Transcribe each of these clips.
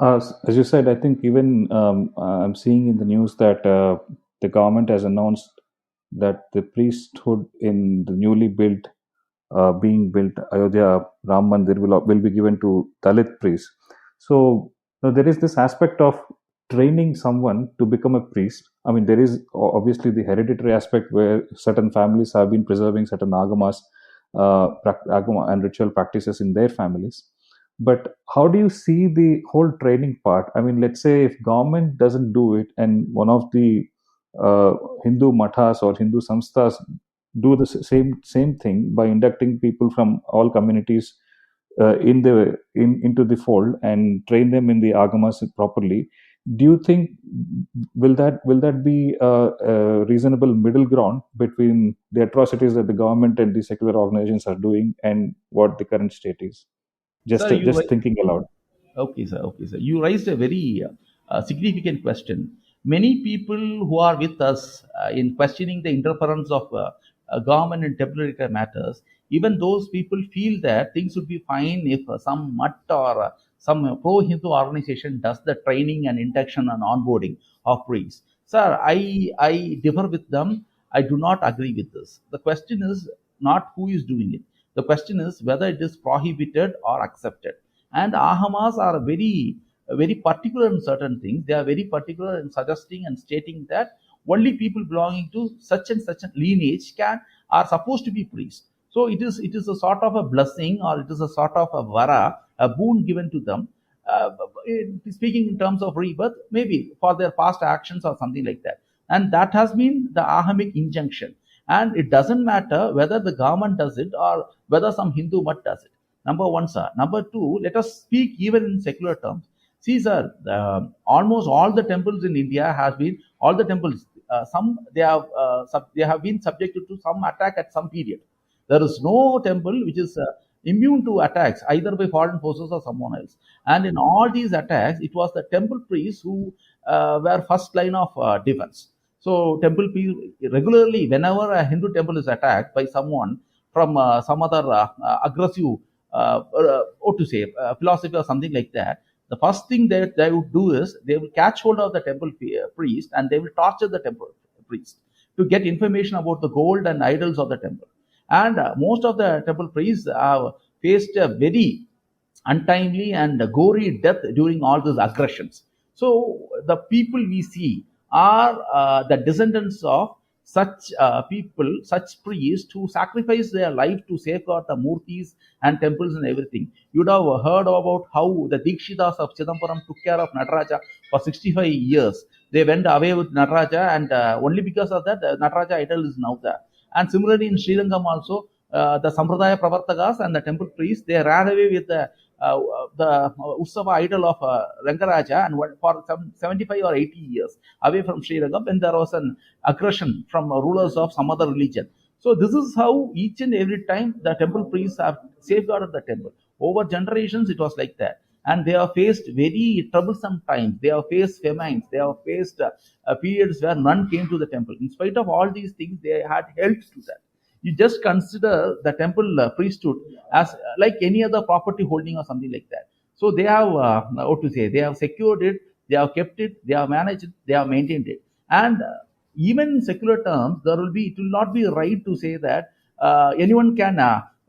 As you said, I think even I'm seeing in the news that the government has announced that the priesthood in the newly built, being built Ayodhya Ram Mandir will be given to Dalit priests. So there is this aspect of training someone to become a priest. I mean, there is obviously the hereditary aspect where certain families have been preserving certain agamas, agama and ritual practices in their families. But how do you see the whole training part? I mean, let's say if government doesn't do it, and one of the uh, Hindu mathas or Hindu samsthas do the same thing by inducting people from all communities into the fold and train them in the agamas properly. Do you think will that be a reasonable middle ground between the atrocities that the government and the secular organizations are doing and what the current state is? Sir, Just thinking aloud. okay, sir. Okay, sir. You raised a very significant question. Many people who are with us in questioning the interference of government in temporary matters, even those people feel that things would be fine if some mutt or some pro-Hindu organization does the training and induction and onboarding of priests. Sir, I differ with them. I do not agree with this. The question is not who is doing it. The question is whether it is prohibited or accepted. And ahamas are very particular in certain things. They are very particular in suggesting and stating that only people belonging to such and such a lineage can are supposed to be priests. So it is a sort of a blessing, or it is a sort of a vara, a boon given to them. Speaking in terms of rebirth, maybe for their past actions or something like that. And that has been the ahamic injunction. And it doesn't matter whether the government does it or whether some Hindu mutt does it. Number one, sir. Number two, let us speak even in secular terms. See, sir, almost all the temples in India has been all the temples. Some they have been subjected to some attack at some period. There is no temple which is immune to attacks either by foreign forces or someone else. And in all these attacks, it was the temple priests who were first line of defense. So temple priests regularly, whenever a Hindu temple is attacked by someone from some other aggressive, what to say, philosophy or something like that, the first thing that they would do is they will catch hold of the temple priest and they will torture the temple priest to get information about the gold and idols of the temple. And most of the temple priests have faced a very untimely and gory death during all these aggressions. So the people we see are the descendants of such people, such priests who sacrifice their life to safeguard the murtis and temples and everything. You'd have heard about how the Dikshitas of Chidambaram took care of Nataraja for 65 years. They went away with Nataraja, and only because of that, the Nataraja idol is now there. And similarly, in Sri Lanka also, the Sampradaya Pravartakas and the temple priests, they ran away with the Ussava idol of Rangaraja and for some 75 or 80 years away from Sri Lanka when there was an aggression from rulers of some other religion. So this is how each and every time the temple priests have safeguarded the temple. Over generations, it was like that. And they have faced very troublesome times. They have faced famines. They have faced periods where none came to the temple. In spite of all these things, they had held to that. You just consider the temple priesthood as like any other property holding or something like that. So they have what to say, they have secured it, they have kept it, they have managed it, they have maintained it. And even in secular terms, it will not be right to say that anyone can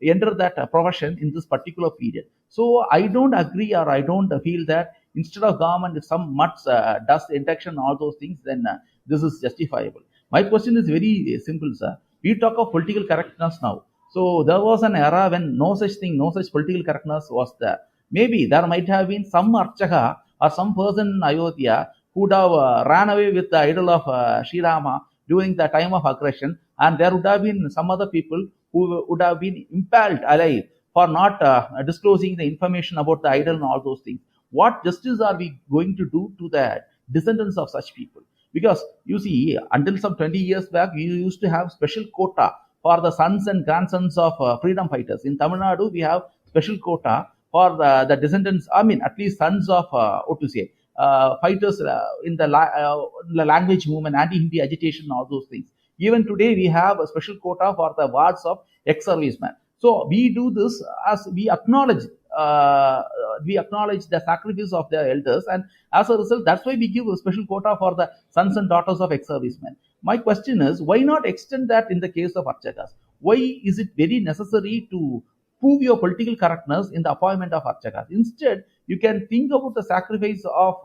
enter that profession in this particular period. So I don't agree, or I don't feel that instead of government, if some mutts does induction, all those things, then this is justifiable. My question is very simple, sir. We talk of political correctness now. So there was an era when no such thing, no such political correctness was there. Maybe there might have been some archaka or some person in Ayodhya who would have ran away with the idol of Sri Rama during the time of aggression, and there would have been some other people who would have been impaled alive for not disclosing the information about the idol and all those things. What justice are we going to do to the descendants of such people? Because you see, until some 20 years back, we used to have special quota for the sons and grandsons of freedom fighters. In Tamil Nadu, we have special quota for the descendants, I mean, at least sons of, what to say, fighters in the language movement, anti-Hindi agitation, all those things. Even today, we have a special quota for the wards of ex-servicemen. So we do this as we acknowledge we acknowledge the sacrifice of their elders, and as a result, that's why we give a special quota for the sons and daughters of ex-servicemen. My question is, why not extend that in the case of archakas? Why is it very necessary to prove your political correctness in the appointment of archakas? Instead, you can think about the sacrifice of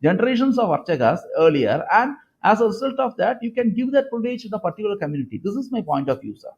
generations of archakas earlier, and as a result of that, you can give that privilege to the particular community. This is my point of view, sir.